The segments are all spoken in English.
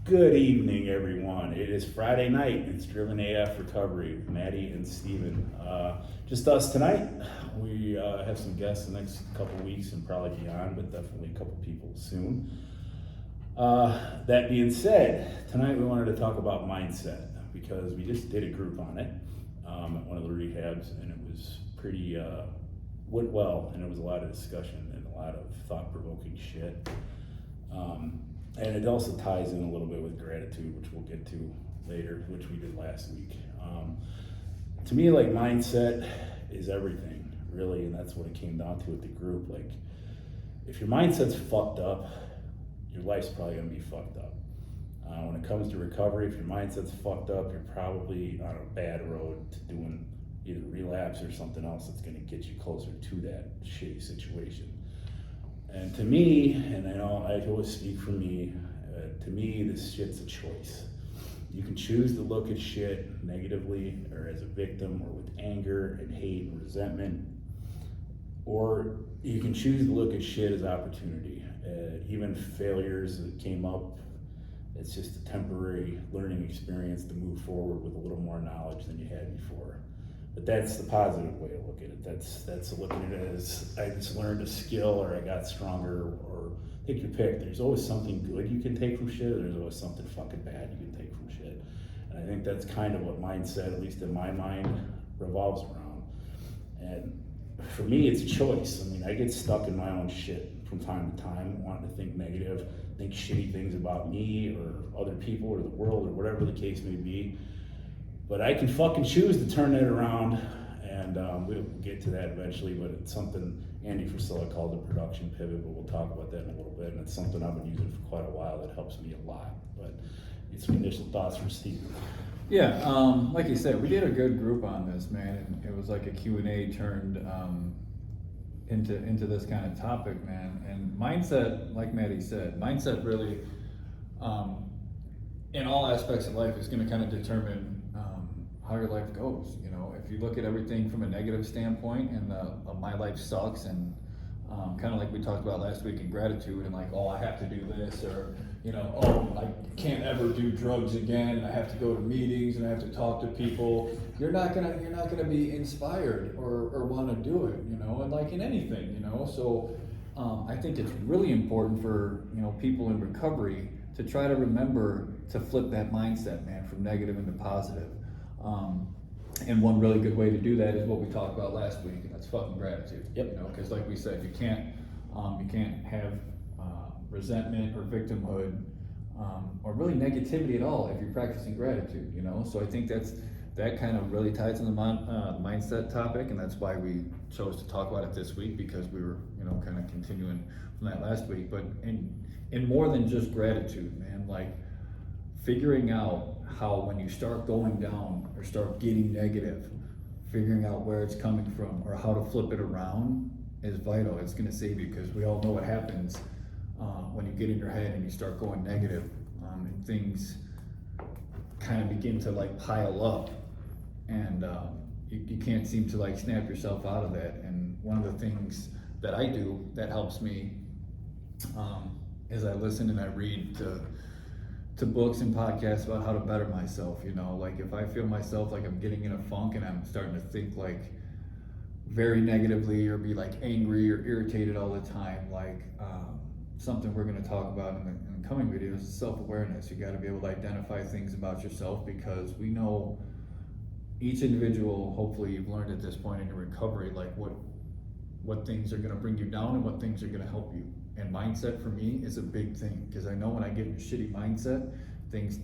Good evening, everyone. It is Friday night. It's Driven AF Recovery with Maddie and Steven. Just us tonight. We have some guests the next couple weeks and probably beyond, but definitely a couple people soon. That being said, tonight we wanted to talk about mindset because we just did a group on it at one of the rehabs, and it was pretty, went well, and there was a lot of discussion and a lot of thought-provoking shit. And it also ties in a little bit with gratitude, which we'll get to later, which we did last week. To me, like, mindset is everything, really, and that's what it came down to with the group. Like, if your mindset's fucked up, your life's probably gonna be fucked up. When it comes to recovery, if your mindset's fucked up, you're probably on a bad road to doing either relapse or something else that's gonna get you closer to that shitty situation. And to me, and I know I always speak for me, to me, this shit's a choice. You can choose to look at shit negatively or as a victim or with anger and hate and resentment, or you can choose to look at shit as opportunity. Even failures that came up, it's just a temporary learning experience to move forward with a little more knowledge than you had before. But that's the positive way to look at it. That's looking at it as I just learned a skill or I got stronger, or take your pick. There's always something good you can take from shit, or there's always something fucking bad you can take from shit. And I think that's kind of what mindset, at least in my mind, revolves around. And for me, it's a choice. I mean, I get stuck in my own shit from time to time, wanting to think negative, think shitty things about me or other people or the world or whatever the case may be. But I can fucking choose to turn that around, and we'll get to that eventually, but it's something Andy Frisella called the production pivot, but we'll talk about that in a little bit, and it's something I've been using for quite a while that helps me a lot. But it's some initial thoughts from Steve. Yeah, like you said, we did a good group on this, man, and it was like a Q&A turned into this kind of topic, man. And mindset, like Maddie said, mindset really, in all aspects of life, is going to kind of determine how your life goes. You know, if you look at everything from a negative standpoint and my life sucks, and kind of like we talked about last week in gratitude, and like, oh, I have to do this, or you know, oh, I can't ever do drugs again, and I have to go to meetings and I have to talk to people. You're not gonna be inspired or want to do it, you know, and like in anything, you know. So I think it's really important for, you know, people in recovery to try to remember to flip that mindset, man, from negative into positive. And one really good way to do that is what we talked about last week, and that's fucking gratitude. Yep. You know, because like we said, you can't have resentment or victimhood or really negativity at all if you're practicing gratitude. You know, so I think that kind of really ties in the mindset topic, and that's why we chose to talk about it this week, because we were, you know, kind of continuing from that last week. But in more than just gratitude, man, like figuring out how, when you start going down or start getting negative, figuring out where it's coming from or how to flip it around is vital. It's going to save you, because we all know what happens when you get in your head and you start going negative, and things kind of begin to like pile up, and you can't seem to like snap yourself out of that. And one of the things that I do that helps me is I listen and I read to books and podcasts about how to better myself. You know, like if I feel myself like I'm getting in a funk and I'm starting to think like very negatively or be like angry or irritated all the time, like something we're going to talk about in the coming videos is self-awareness. You got to be able to identify things about yourself, because we know each individual, hopefully you've learned at this point in your recovery, like what things are going to bring you down and what things are going to help you. And mindset for me is a big thing, because I know when I get in a shitty mindset, things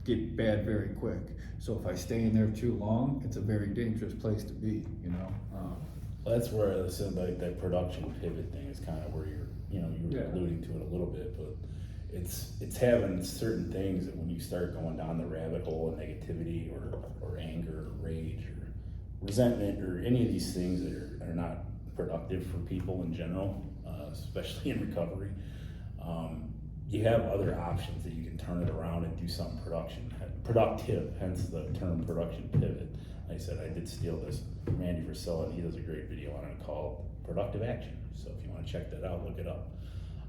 get bad very quick. So if I stay in there too long, it's a very dangerous place to be, you know. That's where I said, like, that production pivot thing is kind of where you were Yeah. alluding to it a little bit, but it's having certain things that when you start going down the rabbit hole of negativity or anger or rage or resentment or any of these things that are not productive for people in general, especially in recovery, you have other options that you can turn it around and do something productive, hence the term production pivot. Like I said, I did steal this from Andy Frisella, and he does a great video on it called Productive Action. So if you want to check that out, look it up.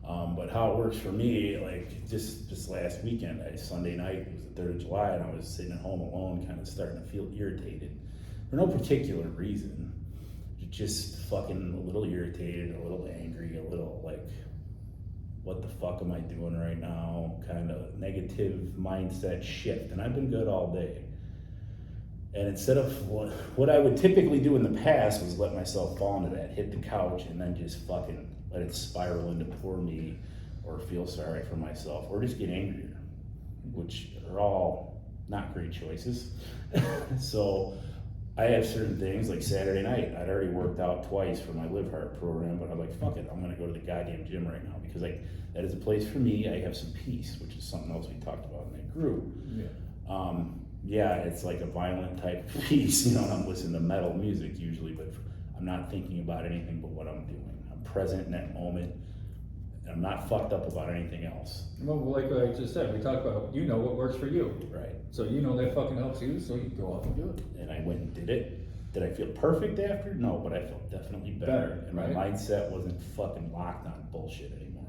But how it works for me, like just last weekend, Sunday night, it was the 3rd of July, and I was sitting at home alone, kind of starting to feel irritated for no particular reason. Just fucking a little irritated, a little angry, a little like, what the fuck am I doing right now? Kind of negative mindset shift. And I've been good all day. And instead of what I would typically do in the past was let myself fall into that, hit the couch, and then just fucking let it spiral into poor me, or feel sorry for myself, or just get angrier, which are all not great choices. So I have certain things, like Saturday night, I'd already worked out twice for my Live Hard program, but I'm like, fuck it, I'm gonna go to the goddamn gym right now, because like, that is a place for me. I have some peace, which is something else we talked about in that group. Yeah, it's like a violent type of peace, you know, and I'm listening to metal music usually, but I'm not thinking about anything but what I'm doing. I'm present in that moment, and I'm not fucked up about anything else. Well, like I just said, we talked about, you know what works for you. Right. So you know that fucking helps you, so you go off and do it. And I went and did it. Did I feel perfect after? No, but I felt definitely better. And my mindset wasn't fucking locked on bullshit anymore.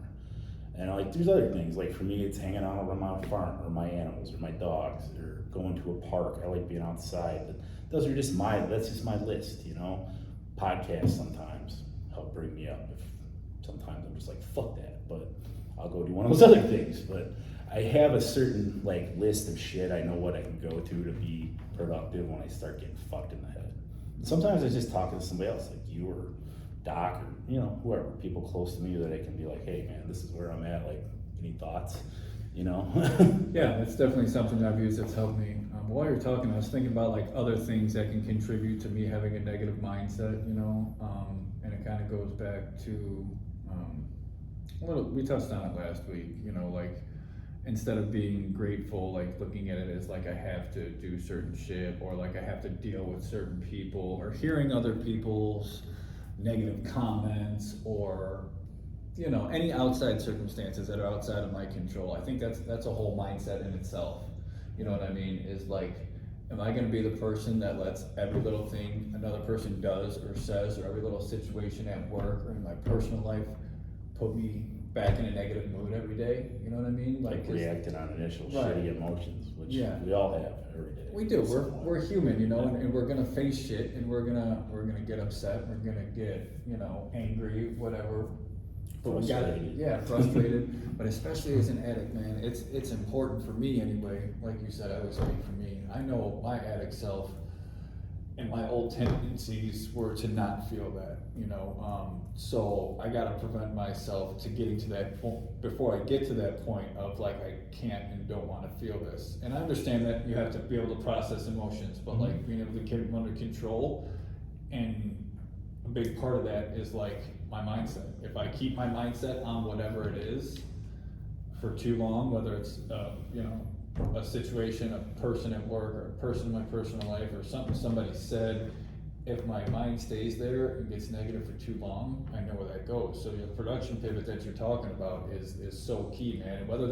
And like, there's other things, like for me, it's hanging out around my farm, or my animals, or my dogs, or going to a park. I like being outside, but those are just that's just my list, you know? Podcasts sometimes help bring me up. Sometimes I'm just like, fuck that, but I'll go do one of those other things. But I have a certain like list of shit I know what I can go to be productive when I start getting fucked in the head. And sometimes I just talk to somebody else, like you or Doc, or you know, whoever, people close to me that I can be like, hey man, this is where I'm at, like any thoughts, you know? Yeah, that's definitely something I've used that's helped me. While you're talking, I was thinking about like other things that can contribute to me having a negative mindset, you know, and it kind of goes back to, we touched on it last week, you know, like instead of being grateful, like looking at it as like I have to do certain shit, or like I have to deal with certain people, or hearing other people's negative comments, or you know, any outside circumstances that are outside of my control. I think that's a whole mindset in itself. You know what I mean? Is like, am I gonna be the person that lets every little thing another person does or says, or every little situation at work or in my personal life put me back in a negative mood every day? You know what I mean? Like reacting on initial Right. shitty emotions, which Yeah. we all have every day. We do. We're human, you know, and we're gonna face shit, and we're gonna get upset. We're gonna get, you know, angry, whatever. But we gotta, frustrated. But especially as an addict, man, it's important for me anyway. Like you said, I always speak for me. I know my addict self and my old tendencies were to not feel that, you know. So I gotta prevent myself to getting to that point before I get to that point of like I can't and don't want to feel this. And I understand that you have to be able to process emotions, but like being able to keep them under control, and a big part of that is like my mindset. If I keep my mindset on whatever it is for too long, whether it's you know, a situation, a person at work, or a person in my personal life, or something somebody said, if my mind stays there and gets negative for too long, I know where that goes. So the production pivot that you're talking about is so key, man. And whether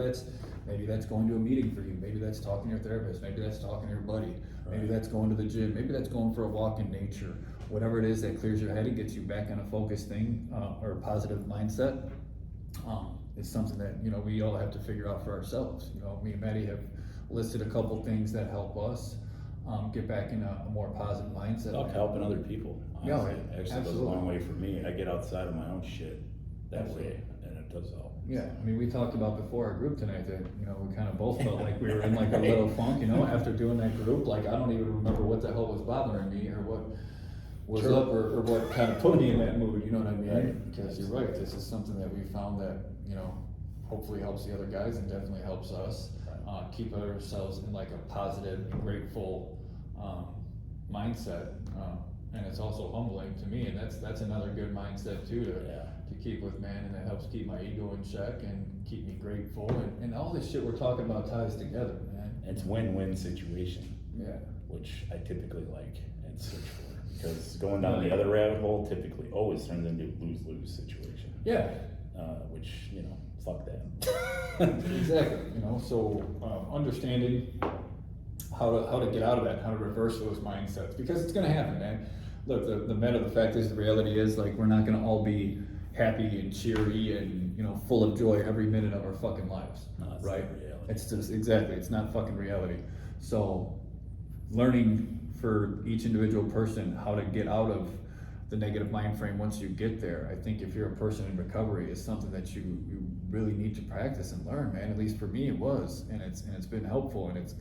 maybe that's going to a meeting for you, maybe that's talking to your therapist, maybe that's talking to your buddy, maybe that's going to the gym, maybe that's going for a walk in nature. Whatever it is that clears your head and gets you back on a focused thing, or a positive mindset, is something that, you know, we all have to figure out for ourselves. You know, me and Maddie have listed a couple things that help us get back in a more positive mindset. Like helping other people. Yeah, Honestly. Actually goes a absolutely. long way for me. I get outside of my own shit that way, and it does help. Yeah, I mean, we talked about before our group tonight that, you know, we kind of both felt like we were in like a little funk, you know, after doing that group. Like, I don't even remember what the hell was bothering me, or what was Sure. up, or what kind of put me in that mood, you know what I mean? Right. Because you're right, this is something that we found that, you know, hopefully helps the other guys and definitely helps us keep ourselves in like a positive and grateful mindset. And it's also humbling to me, and that's another good mindset too to keep with, man, and it helps keep my ego in check and keep me grateful, and all this shit we're talking about ties together, man. It's win-win situation. Yeah. Which I typically like and search for, because going down the other rabbit hole typically always turns into a lose-lose situation. Yeah. Which, you know, fuck that. Exactly, you know, so understanding how to get out of that, how to reverse those mindsets, because it's gonna happen, man. Look, the matter of the fact is, the reality is, like, we're not gonna all be happy and cheery and, you know, full of joy every minute of our fucking lives, No, it's right? not reality. It's just, exactly, it's not fucking reality. So learning for each individual person how to get out of the negative mind frame once you get there. I think if you're a person in recovery, it's something that you really need to practice and learn, man. At least for me it was, and it's been helpful, and it's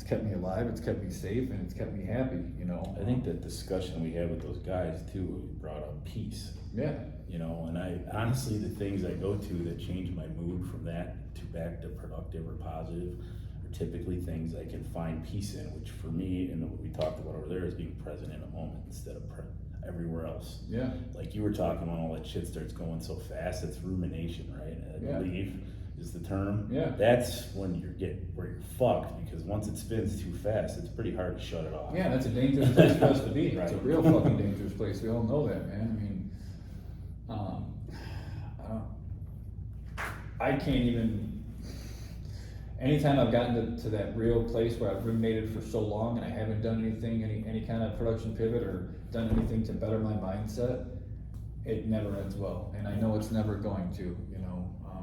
kept me alive, it's kept me safe, and it's kept me happy, you know. I think that discussion we had with those guys too brought up peace. Yeah. You know, and I honestly, the things I go to that change my mood from that to back to productive or positive are typically things I can find peace in, which for me, and what we talked about over there, is being present in a moment instead of everywhere else. Yeah. Like you were talking when all that shit starts going so fast, it's rumination, right? I believe is the term. Yeah. That's when where you're fucked, because once it spins too fast, it's pretty hard to shut it off. Yeah, that's a dangerous place for us to be. Right. It's a real fucking dangerous place. We all know that, man. I mean, I can't even. Anytime I've gotten to that real place where I've ruminated for so long and I haven't done anything, any kind of production pivot or done anything to better my mindset, it never ends well, and I know it's never going to, you know.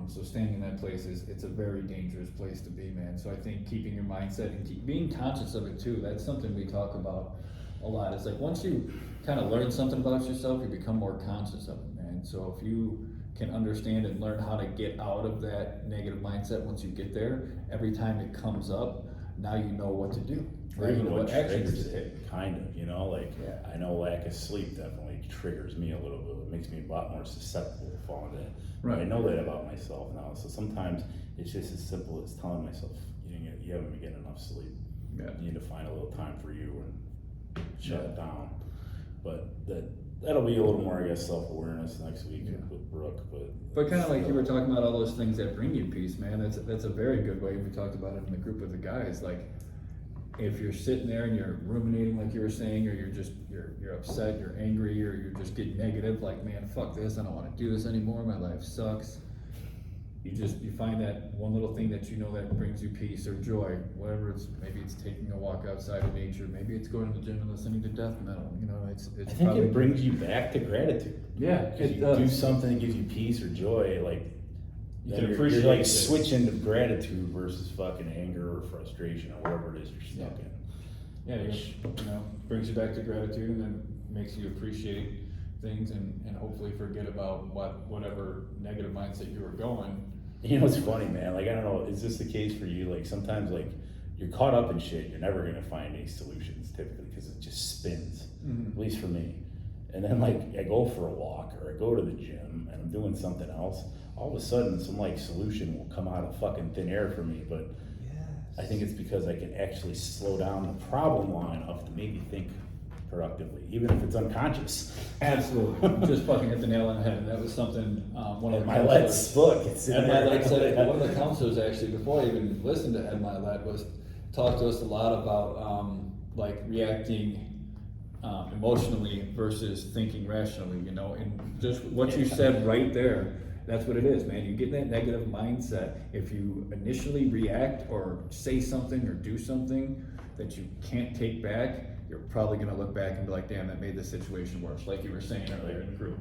So staying in that place it's a very dangerous place to be, man. So I think keeping your mindset and being conscious of it too, that's something we talk about a lot. It's like once you kind of learn something about yourself, you become more conscious of it, man. So if you can understand and learn how to get out of that negative mindset once you get there, every time it comes up, now you know what to do. Or even what actions triggers to take. it, kind of, you know, like I know lack of sleep definitely triggers me a little bit. It makes me a lot more susceptible to fall into it. Right. I know that about myself now. So sometimes it's just as simple as telling myself, you haven't been getting enough sleep. Yeah. You need to find a little time for you and shut it down. But that'll be a little more, I guess, self-awareness next week with Brooke. But kind of like you were talking about all those things that bring you peace, man. That's a very good way. We talked about it in the group with the guys. Like, if you're sitting there and you're ruminating, like you were saying, or you're upset, you're angry, or you're just getting negative, like, man, fuck this, I don't want to do this anymore, my life sucks. You find that one little thing that you know that brings you peace or joy, whatever it's, maybe it's taking a walk outside of nature, maybe it's going to the gym and listening to death metal, you know, it's I think probably, it brings you back to gratitude. Yeah, Because it you does. do something that gives you peace or joy, like You then can you're appreciate like it. switching to gratitude versus fucking anger or frustration or whatever it is you're stuck in. Yeah, you know, brings you back to gratitude and then makes you appreciate things and hopefully forget about whatever negative mindset you were going. You know, it's funny, man. Like, I don't know, is this the case for you? Like, sometimes, like, you're caught up in shit, you're never gonna find any solutions typically because it just spins, Mhm. at least for me. And then, like, I go for a walk or I go to the gym and I'm doing something else, all of a sudden, some, like, solution will come out of fucking thin air for me. But I think it's because I can actually slow down the problem line enough to maybe think productively, even if it's unconscious. Absolutely. Just fucking hit the nail on the head. That was something, one of And the my let's look, it's in Ed there. Milet said, one of the counselors actually, before I even listened to Ed Milet, was talked to us a lot about like reacting emotionally versus thinking rationally, you know, and just what you said right there, that's what it is, man. You get in that negative mindset. If you initially react or say something or do something that you can't take back, you're probably gonna look back and be like, damn, that made the situation worse, like you were saying earlier in the group.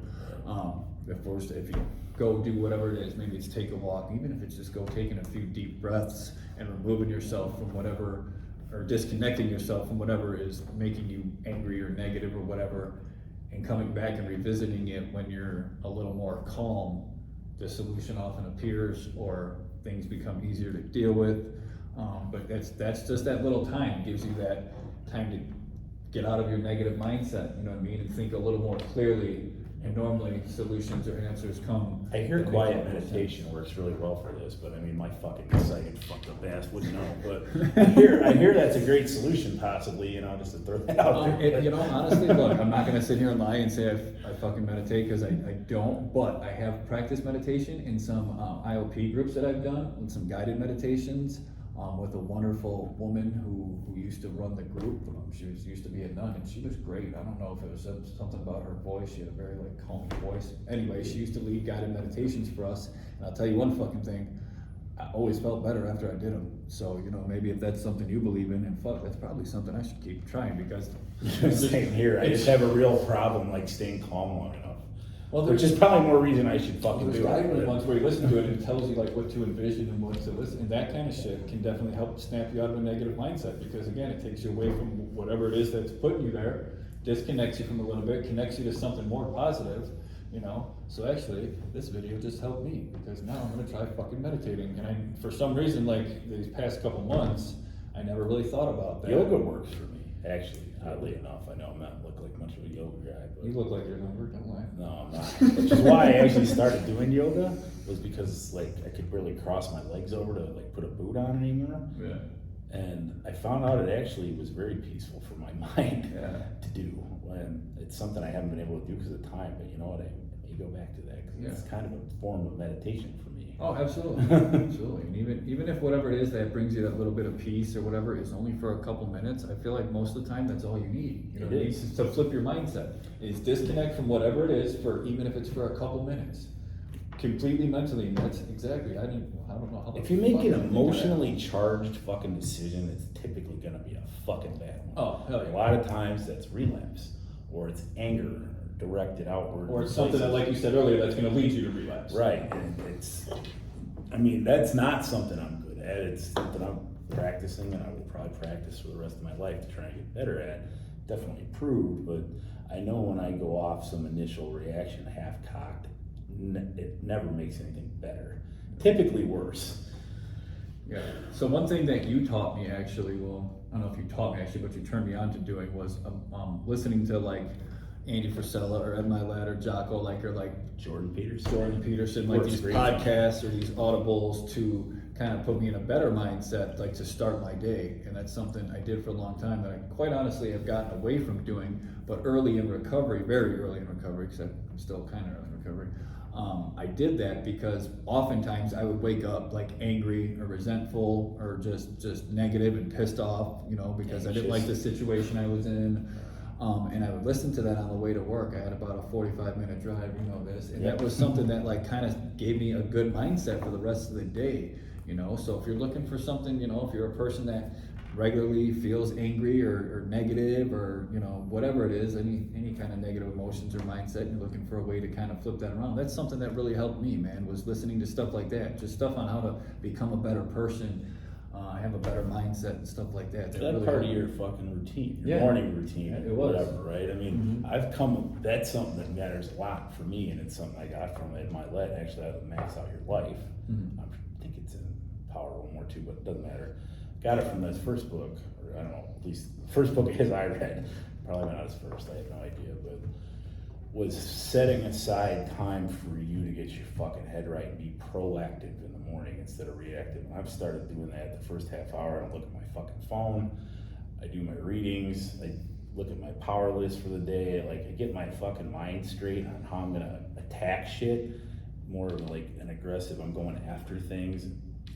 If you go do whatever it is, maybe it's take a walk, even if it's just go taking a few deep breaths and removing yourself from whatever, or disconnecting yourself from whatever is making you angry or negative or whatever, and coming back and revisiting it when you're a little more calm, the solution often appears or things become easier to deal with. But that's just that little time, gives you that time to get out of your negative mindset, you know what I mean, and think a little more clearly. And normally solutions or answers come. I hear that make quiet a lot more meditation sense. works really well for this, but I mean, my fucking excited fucked up ass wouldn't know. But I hear that's a great solution, possibly, you know, just to throw that out there. You know, honestly, look, I'm not gonna sit here and lie and say I fucking meditate, because I don't, but I have practiced meditation in some IOP groups that I've done, and some guided meditations with a wonderful woman who used to run the group. She used to be a nun, and she was great. I don't know if it was something about her voice. She had a very like calming voice. Anyway, she used to lead guided meditations for us, and I'll tell you one fucking thing. I always felt better after I did them. So, you know, maybe if that's something you believe in, and fuck, that's probably something I should keep trying, because Same here. I just have a real problem like staying calm long enough. Well, which is probably more reason I should fucking There's do guidebook it. ones where you listen to it and it tells you like what to envision and what to listen, and that kind of shit can definitely help snap you out of a negative mindset, because again, it takes you away from whatever it is that's putting you there, disconnects you from a little bit, connects you to something more positive, you know? So actually, this video just helped me, because now I'm gonna try fucking meditating, and for some reason, like these past couple months, I never really thought about that. Yoga works for me, actually, oddly enough. I know I'm not look like much of a yoga guy, but. You look like you're younger, don't lie. No, I'm not. Which is why I actually started doing yoga, was because like I could barely cross my legs over to like put a boot on anymore. Yeah. And I found out it actually was very peaceful for my mind Yeah. to do. When it's something I haven't been able to do because of time, but you know what? I may go back to that because it's kind of a form of meditation for me. Oh, absolutely, absolutely. And even if whatever it is that brings you that little bit of peace or whatever is only for a couple minutes, I feel like most of the time that's all you need. You know, It what I mean? is. To flip your mindset is disconnect from whatever it is for even if it's for a couple minutes, completely mentally. And that's exactly. I don't know how. If you make fuck an I think of that. emotionally charged fucking decision, it's typically gonna be a fucking bad one. Oh, hell yeah. A lot of times that's relapse, or it's anger directed outward. Or it's something that, like you said earlier, that's going to lead you to relapse. Right, and I mean, that's not something I'm good at. It's something I'm practicing, and I will probably practice for the rest of my life to try and get better at. Definitely improved, but I know when I go off some initial reaction half-cocked, it never makes anything better. Typically worse. Yeah. So one thing that you taught me actually, well, I don't know if you taught me actually, but you turned me on to doing was listening to like Andy Frisella or Ed Milet or Jocko, like, or like Jordan Peterson. Jordan Peterson, like Works these great. podcasts or these audibles to kind of put me in a better mindset, like to start my day. And that's something I did for a long time that I quite honestly have gotten away from doing, but early in recovery, very early in recovery, because I'm still kind of early in recovery. I did that because oftentimes I would wake up like angry or resentful or just negative and pissed off, you know, because I didn't like the situation I was in. And I would listen to that on the way to work. I had about a 45-minute drive, you know this, and that was something that like kind of gave me a good mindset for the rest of the day, you know. So if you're looking for something, you know, if you're a person that regularly feels angry or negative or, you know, whatever it is, any kind of negative emotions or mindset, and you're looking for a way to kind of flip that around, that's something that really helped me, man, was listening to stuff like that, just stuff on how to become a better person, have a better mindset and stuff like that. That really part of helped. your fucking routine, your Yeah. morning routine, It was. whatever, right? I mean, that's something that matters a lot for me, and it's something I got from Ed Milet, actually, how to max out your life. I think it's in Power of One More too, but it doesn't matter. Got it from his first book, or I don't know, at least the first book of his I read, probably not his first, I have no idea, but was setting aside time for you to get your fucking head right and be proactive in the morning instead of reactive. And I've started doing that the first half hour. I look at my fucking phone, I do my readings, I look at my power list for the day, like I get my fucking mind straight on how I'm gonna attack shit, more of like an aggressive, I'm going after things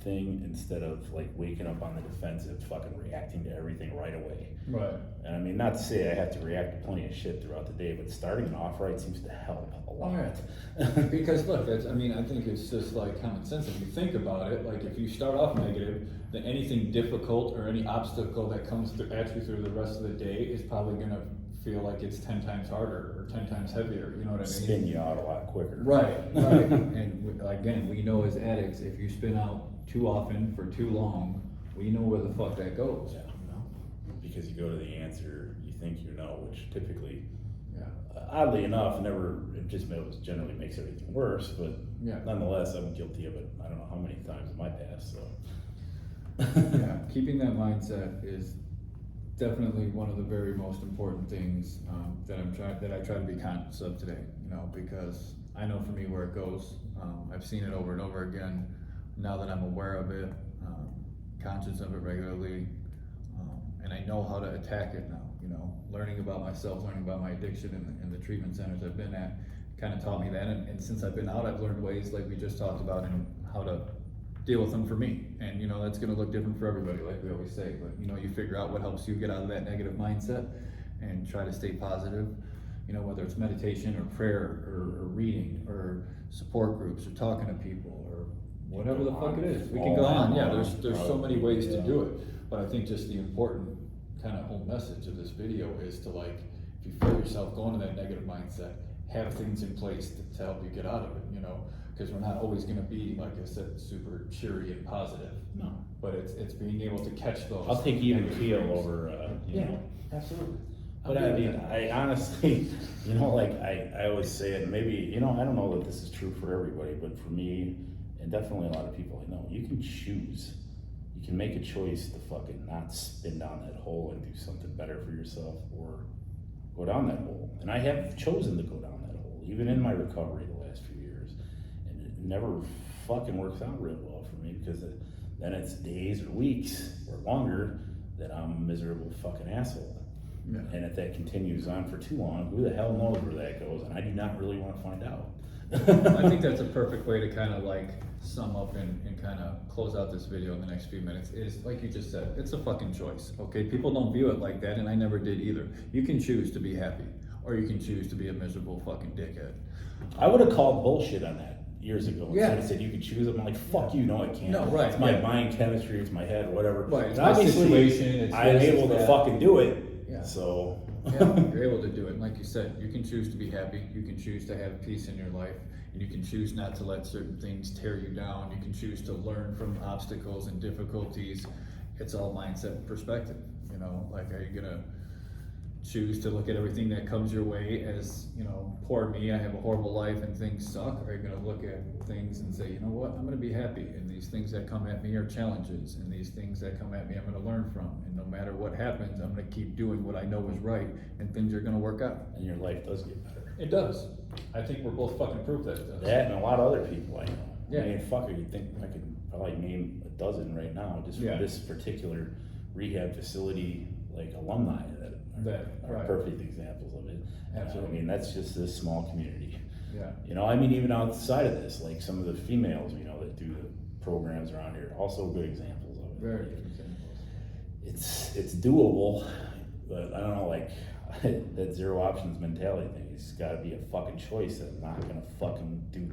thing instead of like waking up on the defensive, fucking reacting to everything right away. Right. And I mean, not to say I have to react to plenty of shit throughout the day, but starting off right seems to help a lot. Because look, that's, I mean, I think it's just like common sense. If you think about it, like if you start off negative, then anything difficult or any obstacle that comes at you through the rest of the day is probably gonna feel like it's 10 times harder or 10 times heavier, you know what I mean? Spin you out a lot quicker. Right. And again, we know as addicts, if you spin out too often for too long, we know where the fuck that goes. Yeah. You know? Because you go to the answer you think you know, which typically, Yeah. oddly enough, generally makes everything worse, but Yeah. nonetheless, I'm guilty of it, I don't know how many times in my past, so. Yeah, keeping that mindset is definitely one of the very most important things that I try to be conscious of today. You know, because I know for me where it goes. I've seen it over and over again. Now that I'm aware of it, conscious of it regularly, and I know how to attack it now. You know, learning about myself, learning about my addiction, and the treatment centers I've been at, kind of taught me that. And since I've been out, I've learned ways like we just talked about and how to deal with them for me. And you know, that's going to look different for everybody, like we always say, but you know, you figure out what helps you get out of that negative mindset and try to stay positive, you know, whether it's meditation or prayer or reading or support groups or talking to people or whatever the fuck it is. We can go on. Yeah, there's so many ways to do it, but I think just the important kind of whole message of this video is to, like, if you feel yourself going to that negative mindset, have things in place to help you get out of it, you know? Because we're not always gonna be, like I said, super cheery and positive. No. But it's being able to catch those. I'll take even negative keel things. over, you know. Absolutely. But I mean, I honestly, you know, like I always say it, maybe, you know, I don't know that this is true for everybody, but for me, and definitely a lot of people I know, you can choose. You can make a choice to fucking not spin down that hole and do something better for yourself or go down that hole. And I have chosen to go down that hole, even in my recovery the last few years. And it never fucking works out real well for me because then it's days or weeks or longer that I'm a miserable fucking asshole. Yeah. And if that continues on for too long, who the hell knows where that goes? And I do not really want to find out. I think that's a perfect way to kind of like sum up and kind of close out this video in the next few minutes is, like you just said, it's a fucking choice, okay? People don't view it like that, and I never did either. You can choose to be happy, or you can choose to be a miserable fucking dickhead. I would have called bullshit on that years ago. Yeah. Instead of said you could choose. I'm like, fuck you, no I can't. No, right, It's my yeah. mind chemistry, it's my head, whatever. Right, it's And my obviously, situation, it's I'm this, able it's to that. fucking do it. Yeah. So Yeah, you're able to do it. And like you said, you can choose to be happy, you can choose to have peace in your life, and you can choose not to let certain things tear you down. You can choose to learn from obstacles and difficulties. It's all mindset and perspective, you know, like, are you gonna choose to look at everything that comes your way as, you know, poor me, I have a horrible life and things suck? Or are you gonna look at things and say, you know what, I'm gonna be happy, and these things that come at me are challenges, and these things that come at me I'm gonna learn from, and no matter what happens, I'm gonna keep doing what I know is right, and things are gonna work out. and your life does get better. It does. I think we're both fucking proof that it does. That and a lot of other people I know. Yeah. I mean, fucker, you think I could probably name a dozen right now just Yeah. from this particular rehab facility, like alumni that are right. perfect examples of it. Absolutely. I mean, that's just this small community. Yeah. You know, I mean, even outside of this, like some of the females, you know, that do the programs around here, also good examples of it. Very good examples. It's doable, but I don't know, like that zero options mentality thing. It's got to be a fucking choice that I'm not gonna fucking do